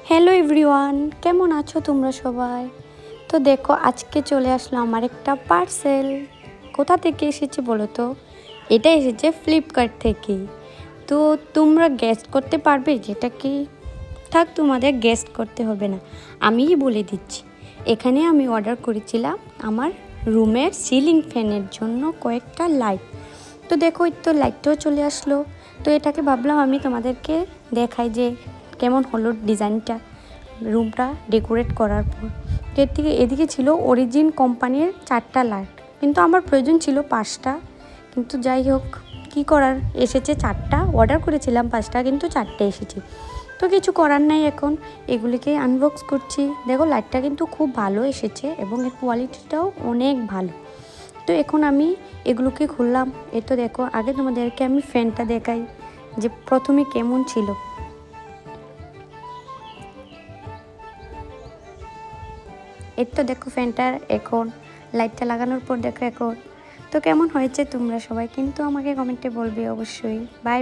Hello everyone, কেমন আছো তোমরা সবাই? তো দেখো আজকে চলে আসলো আমার একটা পার্সেল। কোথা থেকে এসেছে বলো তো? এটা এসেছে ফ্লিপকার্ট থেকে। তো তোমরা গেস্ট করতে পারবে যেটা কি? থাক, তোমাদের গেস্ট করতে হবে না, আমিই বলে দিচ্ছি। এখানে আমি অর্ডার করেছিলাম আমার রুমের সিলিং ফ্যানের জন্য কয়েকটা লাইট। তো দেখো এই তো লাইটটাও চলে আসলো। তো এটাকে ভাবলাম আমি তোমাদেরকে দেখাই যে কেমন হলো ডিজাইনটা রুমটা ডেকোরেট করার পর। তো এদিকে ছিল অরিজিন কোম্পানির 4টা লাইট, কিন্তু আমার প্রয়োজন ছিল 5টা। কিন্তু যাই হোক, কি করার, এসেছে 4টা। অর্ডার করেছিলাম 5টা, কিন্তু 4টে এসেছে। তো কিছু করার নাই, এখন এগুলিকে আনবক্স করছি। দেখো লাইটটা কিন্তু খুব ভালো এসেছে এবং এর কোয়ালিটিটাও অনেক ভালো। তো এখন আমি এগুলোকে খুললাম। এই তো দেখো, আগে তোমাদেরকে আমি ফ্যানটা দেখাই যে প্রথমে কেমন ছিল। এই তো দেখো ফ্যানটার এখন লাইটটা লাগানোর পর দেখো এখন তো কেমন হয়েছে। তোমরা সবাই কিন্তু আমাকে কমেন্টে বলবে অবশ্যই। বাই।